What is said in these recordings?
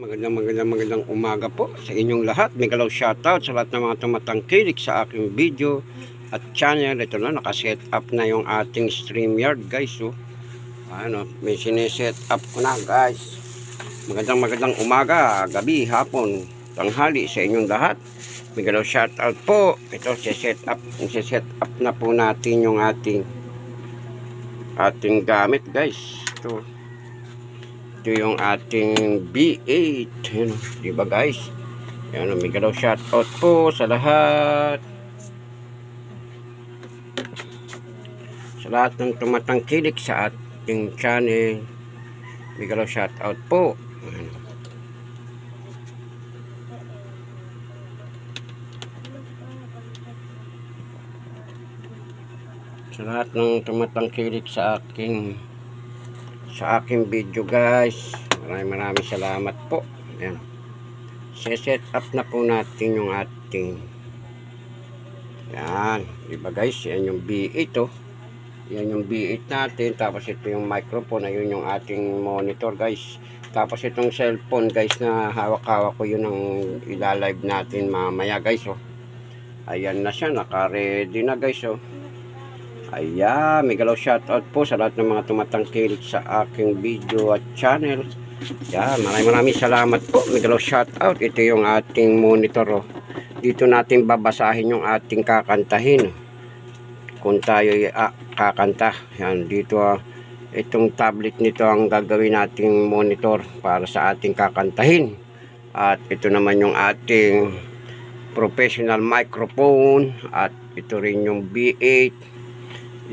Magandang umaga po sa inyong lahat. Megalaw shoutout sa lahat ng mga tumatangkilik sa aking video at channel. Ito na, nakaset up na yung ating StreamYard guys. So, may sineset up ko na guys. Magandang umaga, gabi, hapon, tanghali sa inyong lahat. Megalaw shoutout po. Ito, siset up na po natin yung ating gamit guys. Ito yung ating B8. Yan, diba guys? Yan, megalaw shoutout po sa lahat. Sa lahat ng tumatangkilik sa ating channel. Megalaw shoutout po. Yan. Sa lahat ng tumatangkilik sa aking video guys, maraming salamat po. Ayan. Set up na po natin yung ating yan, diba guys, yan yung B8 oh. Yan yung B8 natin, tapos ito yung microphone, ayun yung ating monitor guys, tapos itong cellphone guys na hawak-hawak ko, yun ang ilalive natin mamaya guys oh. Ayan na siya, naka-ready na guys oh. Ayan, megalaw shoutout po sa lahat ng mga tumatangkilik sa aking video at channel. Ayan, maraming salamat po. Megalaw shoutout. Ito yung ating monitor. Oh. Dito natin babasahin yung ating kakantahin. Kung tayo kakanta. Ayan, dito itong tablet nito ang gagawin nating monitor para sa ating kakantahin. At ito naman yung ating professional microphone. At ito rin yung B8.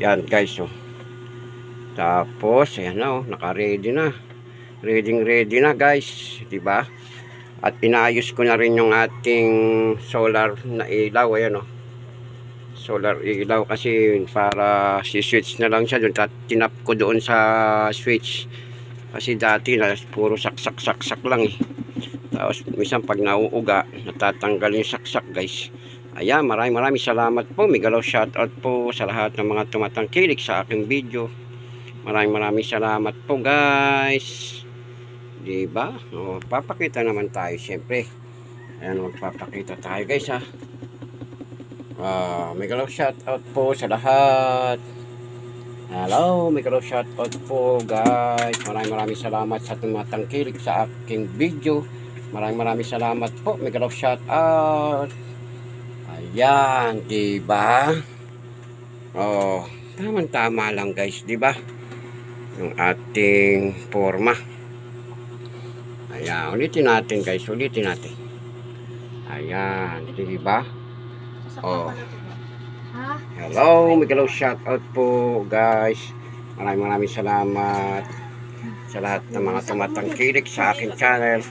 Yan guys oh. Tapos ayan na oh, naka-ready na. Ready na guys, 'di ba? At inaayos ko na rin yung ating solar na ilaw, ayan oh. Solar ilaw kasi para si-switch na lang siya doon. Tinap ko doon sa switch. Kasi dati na puro saksak lang eh. Tapos minsan pag nauuga, natatanggal yung saksak guys. Ayan, maraming salamat po. Megalaw shoutout po sa lahat ng mga tumatangkilik sa aking video. Maraming salamat po guys. Diba? O, papakita naman tayo syempre. Ayan, magpapakita tayo guys ha. Megalaw shoutout po sa lahat. Hello, megalaw shoutout po guys. Maraming salamat sa tumatangkilik sa aking video. Maraming salamat po. Megalaw shoutout. Ayan, diba? Oh, tama lang guys, diba? Yung ating forma. Ayan, ulitin natin guys, Ayan, diba? Oh. Hello, megalaw shoutout po guys. Maraming salamat sa lahat ng mga tumatangkilik sa aking channel.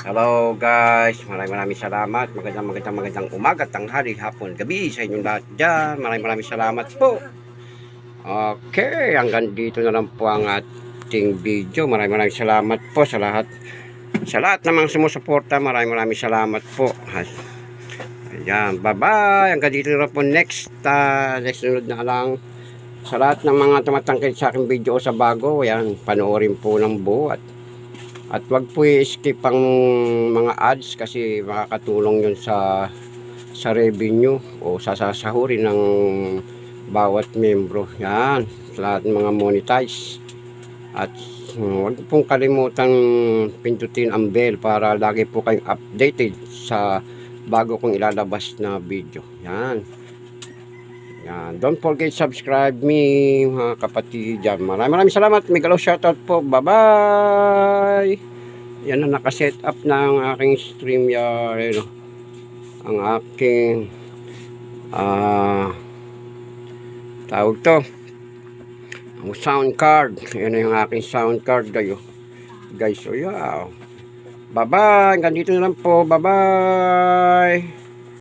Hello guys, maraming salamat. Magandang umaga, tanghali, hapon, gabi sa inyong lahat dyan. Maraming salamat po. Okay, hanggang dito na lang po ang ating video. Maraming salamat po sa lahat ng mga sumusuporta. Maraming salamat po. Ayan, bye bye. Hanggang dito na lang po. Next sunod na lang. Sa lahat ng mga tumatangkil sa aking video o sa bago, ayan, panoorin po ng buo at wag po i-skip ang mga ads kasi makakatulong yun sa revenue o sa sasahurin ng bawat membro. Yan, sa lahat ng mga monetize. At wag pong kalimutan pindutin ang bell para lagi po kayong updated sa bago kong ilalabas na video. Yan. Yan. Don't forget subscribe me mga kapatid dyan. Maraming salamat. Megalaw shoutout po. Bye bye. Yan na, nakaset up na ang aking StreamYard. Ang aking tawag to, ang sound card. Yan na yung aking sound card guys. So yeah. Bye bye. Hanggang dito na lang po. Bye bye.